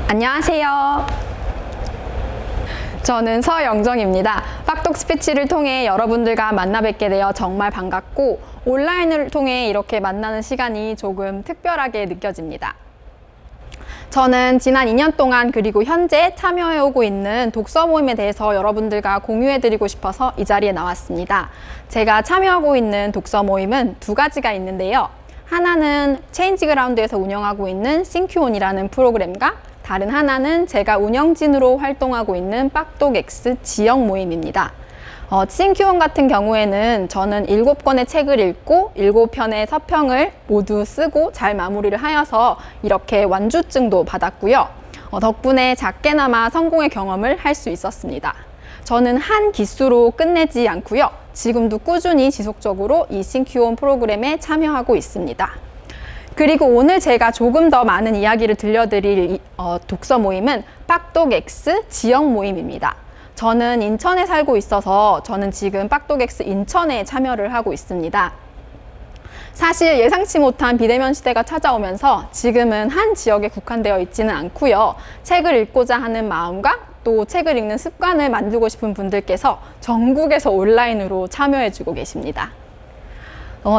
안녕하세요. 저는 서영정입니다. 빡독 스피치를 통해 여러분들과 만나 뵙게 되어 정말 반갑고 온라인을 통해 이렇게 만나는 시간이 조금 특별하게 느껴집니다. 저는 지난 2년 동안 그리고 현재 참여해오고 있는 독서 모임에 대해서 여러분들과 공유해드리고 싶어서 이 자리에 나왔습니다. 제가 참여하고 있는 독서 모임은 두 가지가 있는데요. 하나는 체인지그라운드에서 운영하고 있는 싱큐온이라는 프로그램과 다른 하나는 제가 운영진으로 활동하고 있는 빡독X 지역 모임입니다. 싱큐온 같은 경우에는 저는 7권의 책을 읽고 7편의 서평을 모두 쓰고 잘 마무리를 하여서 이렇게 완주증도 받았고요. 덕분에 작게나마 성공의 경험을 할 수 있었습니다. 저는 한 기수로 끝내지 않고요. 지금도 꾸준히 지속적으로 이 싱큐온 프로그램에 참여하고 있습니다. 그리고 오늘 제가 조금 더 많은 이야기를 들려드릴 독서 모임은 빡독X 지역 모임입니다. 저는 인천에 살고 있어서 저는 지금 빡독X 인천에 참여를 하고 있습니다. 사실 예상치 못한 비대면 시대가 찾아오면서 지금은 한 지역에 국한되어 있지는 않고요. 책을 읽고자 하는 마음과 또 책을 읽는 습관을 만들고 싶은 분들께서 전국에서 온라인으로 참여해주고 계십니다.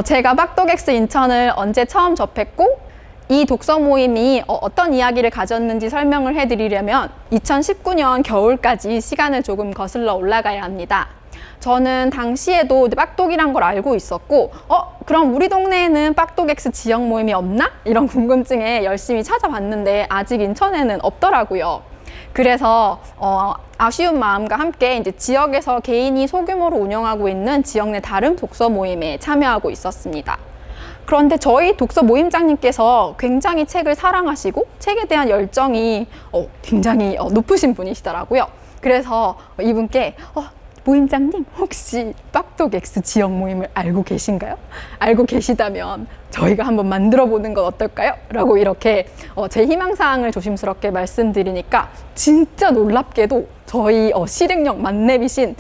제가 빡독X 인천을 언제 처음 접했고 이 독서 모임이 어떤 이야기를 가졌는지 설명을 해드리려면 2019년 겨울까지 시간을 조금 거슬러 올라가야 합니다. 저는 당시에도 빡독이란 걸 알고 있었고 그럼 우리 동네에는 빡독X 지역 모임이 없나? 이런 궁금증에 열심히 찾아봤는데 아직 인천에는 없더라고요. 그래서 아쉬운 마음과 함께 이제 지역에서 개인이 소규모로 운영하고 있는 지역 내 다른 독서 모임에 참여하고 있었습니다. 그런데 저희 독서 모임장님께서 굉장히 책을 사랑하시고 책에 대한 열정이 굉장히 높으신 분이시더라고요. 그래서 이분께 모임장님 혹시 빡독X 지역 모임을 알고 계신가요? 알고 계시다면 저희가 한번 만들어 보는 건 어떨까요? 라고 이렇게 제 희망사항을 조심스럽게 말씀드리니까 진짜 놀랍게도 저희 실행력 만렙이신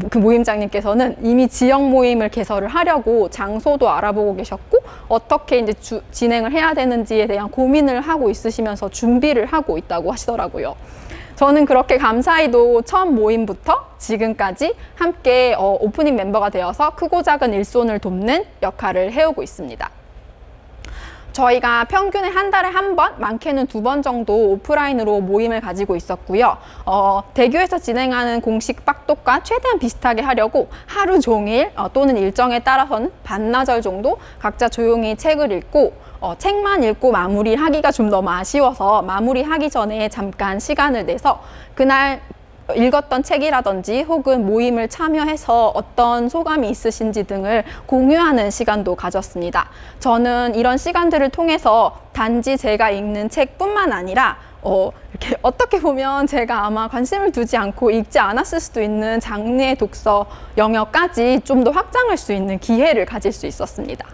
그 모임장님께서는 이미 지역 모임을 개설을 하려고 장소도 알아보고 계셨고 어떻게 이제 진행을 해야 되는지에 대한 고민을 하고 있으시면서 준비를 하고 있다고 하시더라고요. 저는 그렇게 감사히도 처음 모임부터 지금까지 함께 오프닝 멤버가 되어서 크고 작은 일손을 돕는 역할을 해오고 있습니다. 저희가 평균에 한 달에 한 번, 많게는 2번 정도 오프라인으로 모임을 가지고 있었고요. 대교에서 진행하는 공식 빡독과 최대한 비슷하게 하려고 하루 종일 또는 일정에 따라서는 반나절 정도 각자 조용히 책을 읽고 책만 읽고 마무리하기가 좀 너무 아쉬워서 마무리하기 전에 잠깐 시간을 내서 그날 읽었던 책이라든지 혹은 모임을 참여해서 어떤 소감이 있으신지 등을 공유하는 시간도 가졌습니다. 저는 이런 시간들을 통해서 단지 제가 읽는 책뿐만 아니라 이렇게 어떻게 보면 제가 아마 관심을 두지 않고 읽지 않았을 수도 있는 장르의 독서 영역까지 좀 더 확장할 수 있는 기회를 가질 수 있었습니다.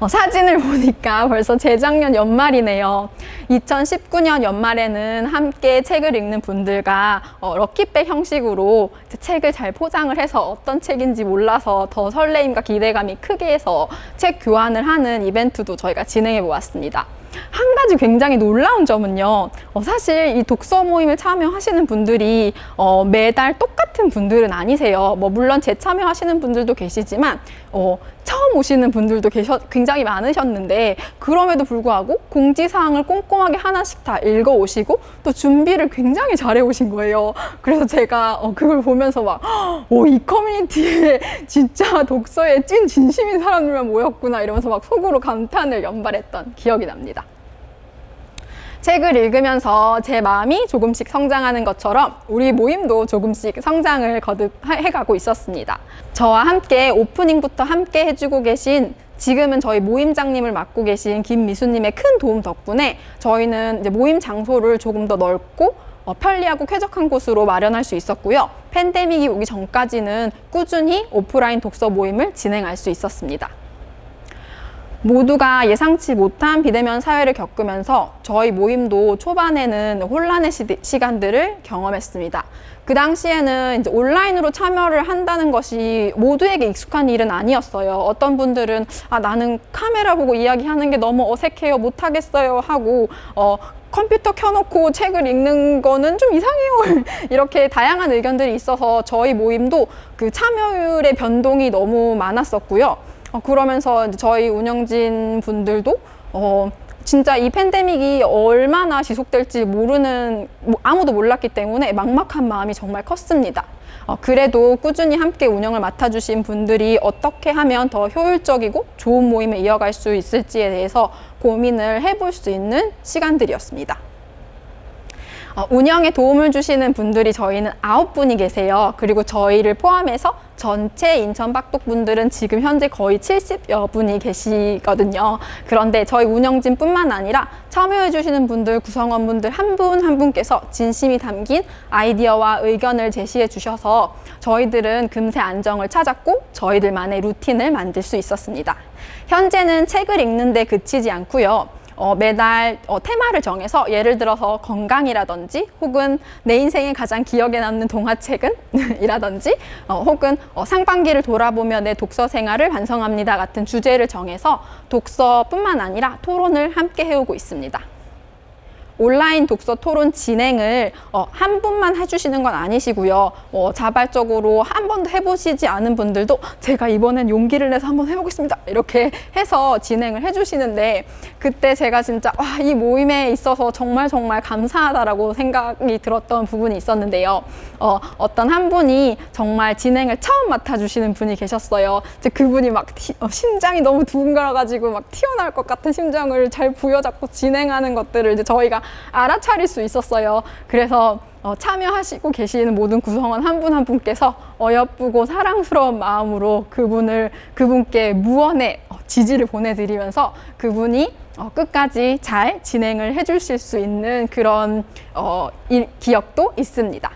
사진을 보니까 벌써 재작년 연말이네요. 2019년 연말에는 함께 책을 읽는 분들과 럭키백 형식으로 책을 잘 포장을 해서 어떤 책인지 몰라서 더 설레임과 기대감이 크게 해서 책 교환을 하는 이벤트도 저희가 진행해 보았습니다. 한 가지 굉장히 놀라운 점은요. 사실 이 독서 모임을 참여하시는 분들이 매달 똑같은 분들은 아니세요. 물론 재참여하시는 분들도 계시지만 처음 오시는 분들도 굉장히 많으셨는데 그럼에도 불구하고 공지사항을 꼼꼼하게 하나씩 다 읽어오시고 또 준비를 굉장히 잘해 오신 거예요. 그래서 제가 그걸 보면서 막 이 커뮤니티에 진짜 독서에 찐 진심인 사람들만 모였구나 이러면서 막 속으로 감탄을 연발했던 기억이 납니다. 책을 읽으면서 제 마음이 조금씩 성장하는 것처럼 우리 모임도 조금씩 성장을 거듭해가고 있었습니다. 저와 함께 오프닝부터 함께 해주고 계신 지금은 저희 모임장님을 맡고 계신 김미수님의 큰 도움 덕분에 저희는 이제 모임 장소를 조금 더 넓고 편리하고 쾌적한 곳으로 마련할 수 있었고요. 팬데믹이 오기 전까지는 꾸준히 오프라인 독서 모임을 진행할 수 있었습니다. 모두가 예상치 못한 비대면 사회를 겪으면서 저희 모임도 초반에는 혼란의 시간들을 경험했습니다. 그 당시에는 이제 온라인으로 참여를 한다는 것이 모두에게 익숙한 일은 아니었어요. 어떤 분들은 나는 카메라 보고 이야기하는 게 너무 어색해요, 못하겠어요 하고 컴퓨터 켜놓고 책을 읽는 거는 좀 이상해요. 이렇게 다양한 의견들이 있어서 저희 모임도 그 참여율의 변동이 너무 많았었고요. 그러면서 이제 저희 운영진 분들도 진짜 이 팬데믹이 얼마나 지속될지 모르는, 아무도 몰랐기 때문에 막막한 마음이 정말 컸습니다. 그래도 꾸준히 함께 운영을 맡아주신 분들이 어떻게 하면 더 효율적이고 좋은 모임을 이어갈 수 있을지에 대해서 고민을 해볼 수 있는 시간들이었습니다. 운영에 도움을 주시는 분들이 저희는 9분이 계세요. 그리고 저희를 포함해서 전체 인천 빡독 분들은 지금 현재 거의 70여 분이 계시거든요. 그런데 저희 운영진 뿐만 아니라 참여해 주시는 분들, 구성원분들 한 분 한 분께서 진심이 담긴 아이디어와 의견을 제시해 주셔서 저희들은 금세 안정을 찾았고 저희들만의 루틴을 만들 수 있었습니다. 현재는 책을 읽는데 그치지 않고요. 매달 테마를 정해서 예를 들어서 건강이라든지 혹은 내 인생에 가장 기억에 남는 동화책은? 이라든지 혹은 상반기를 돌아보며 내 독서 생활을 반성합니다 같은 주제를 정해서 독서뿐만 아니라 토론을 함께 해오고 있습니다. 온라인 독서 토론 진행을 한 분만 해주시는 건 아니시고요. 자발적으로 한 번도 해보시지 않은 분들도 제가 이번엔 용기를 내서 한번 해보겠습니다. 이렇게 해서 진행을 해주시는데 그때 제가 진짜 이 모임에 있어서 정말 감사하다라고 생각이 들었던 부분이 있었는데요. 어떤 한 분이 정말 진행을 처음 맡아주시는 분이 계셨어요. 그분이 막 심장이 너무 두근거려가지고 막 튀어나올 것 같은 심장을 잘 부여잡고 진행하는 것들을 이제 저희가 알아차릴 수 있었어요. 그래서 참여하시고 계시는 모든 구성원 한 분 한 분께서 어여쁘고 사랑스러운 마음으로 그분께 무언의 지지를 보내드리면서 그분이 끝까지 잘 진행을 해주실 수 있는 그런 기억도 있습니다.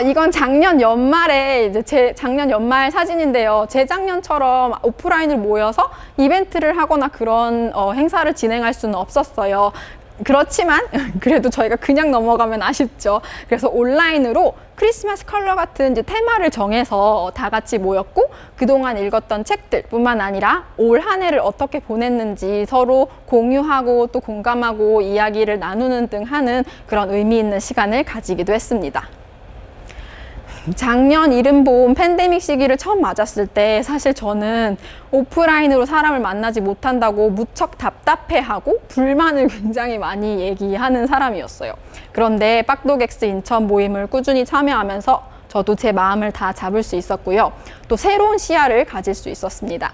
이건 작년 연말에 이제 제 작년 연말 사진인데요. 재작년처럼 오프라인을 모여서 이벤트를 하거나 그런 행사를 진행할 수는 없었어요. 그렇지만 그래도 저희가 그냥 넘어가면 아쉽죠. 그래서 온라인으로 크리스마스 컬러 같은 이제 테마를 정해서 다 같이 모였고 그동안 읽었던 책들 뿐만 아니라 올 한 해를 어떻게 보냈는지 서로 공유하고 또 공감하고 이야기를 나누는 등 하는 그런 의미 있는 시간을 가지기도 했습니다. 작년 이른봄 팬데믹 시기를 처음 맞았을 때 사실 저는 오프라인으로 사람을 만나지 못한다고 무척 답답해하고 불만을 굉장히 많이 얘기하는 사람이었어요. 그런데 빡독엑스 인천 모임을 꾸준히 참여하면서 저도 제 마음을 다 잡을 수 있었고요. 또 새로운 시야를 가질 수 있었습니다.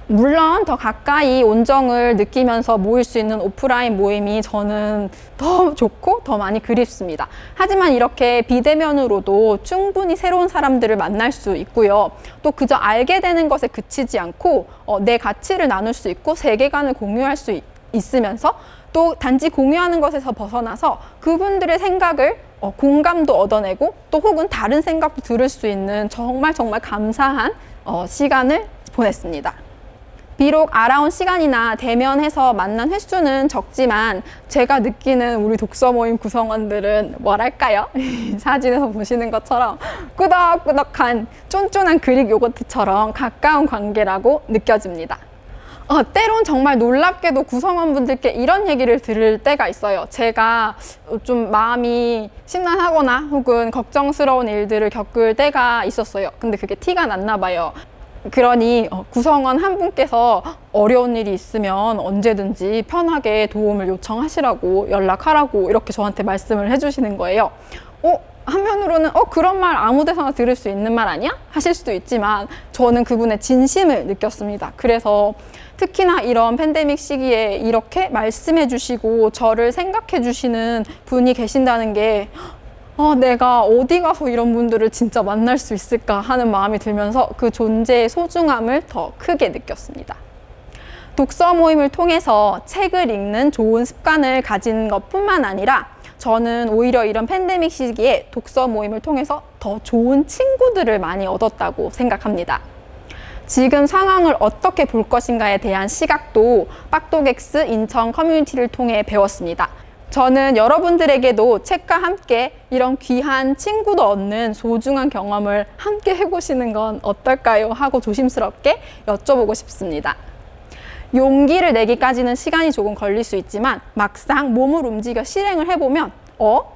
물론 더 가까이 온정을 느끼면서 모일 수 있는 오프라인 모임이 저는 더 좋고 더 많이 그립습니다. 하지만 이렇게 비대면으로도 충분히 새로운 사람들을 만날 수 있고요. 또 그저 알게 되는 것에 그치지 않고 내 가치를 나눌 수 있고 세계관을 공유할 수 있으면서 또 단지 공유하는 것에서 벗어나서 그분들의 생각을 공감도 얻어내고 또 혹은 다른 생각도 들을 수 있는 정말 감사한 시간을 보냈습니다. 비록 알아온 시간이나 대면해서 만난 횟수는 적지만 제가 느끼는 우리 독서 모임 구성원들은 뭐랄까요? 사진에서 보시는 것처럼 꾸덕꾸덕한 쫀쫀한 그릭 요거트처럼 가까운 관계라고 느껴집니다. 때론 정말 놀랍게도 구성원분들께 이런 얘기를 들을 때가 있어요. 제가 좀 마음이 심란하거나 혹은 걱정스러운 일들을 겪을 때가 있었어요. 근데 그게 티가 났나 봐요. 그러니 구성원 한 분께서 어려운 일이 있으면 언제든지 편하게 도움을 요청하시라고 연락하라고 이렇게 저한테 말씀을 해주시는 거예요. 한편으로는 그런 말 아무 데서나 들을 수 있는 말 아니야? 하실 수도 있지만 저는 그분의 진심을 느꼈습니다. 그래서 특히나 이런 팬데믹 시기에 이렇게 말씀해 주시고 저를 생각해 주시는 분이 계신다는 게 내가 어디 가서 이런 분들을 진짜 만날 수 있을까 하는 마음이 들면서 그 존재의 소중함을 더 크게 느꼈습니다. 독서 모임을 통해서 책을 읽는 좋은 습관을 가진 것뿐만 아니라 저는 오히려 이런 팬데믹 시기에 독서 모임을 통해서 더 좋은 친구들을 많이 얻었다고 생각합니다. 지금 상황을 어떻게 볼 것인가에 대한 시각도 빡독엑스 인천 커뮤니티를 통해 배웠습니다. 저는 여러분들에게도 책과 함께 이런 귀한 친구도 얻는 소중한 경험을 함께 해보시는 건 어떨까요? 하고 조심스럽게 여쭤보고 싶습니다. 용기를 내기까지는 시간이 조금 걸릴 수 있지만 막상 몸을 움직여 실행을 해보면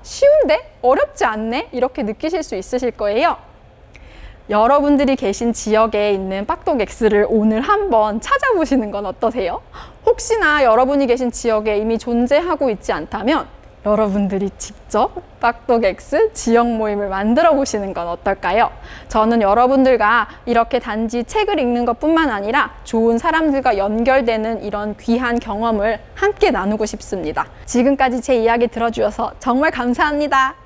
쉬운데? 어렵지 않네? 이렇게 느끼실 수 있으실 거예요. 여러분들이 계신 지역에 있는 빡독엑스를 오늘 한번 찾아보시는 건 어떠세요? 혹시나 여러분이 계신 지역에 이미 존재하고 있지 않다면 여러분들이 직접 빡독엑스 지역 모임을 만들어 보시는 건 어떨까요? 저는 여러분들과 이렇게 단지 책을 읽는 것뿐만 아니라 좋은 사람들과 연결되는 이런 귀한 경험을 함께 나누고 싶습니다. 지금까지 제 이야기 들어주셔서 정말 감사합니다.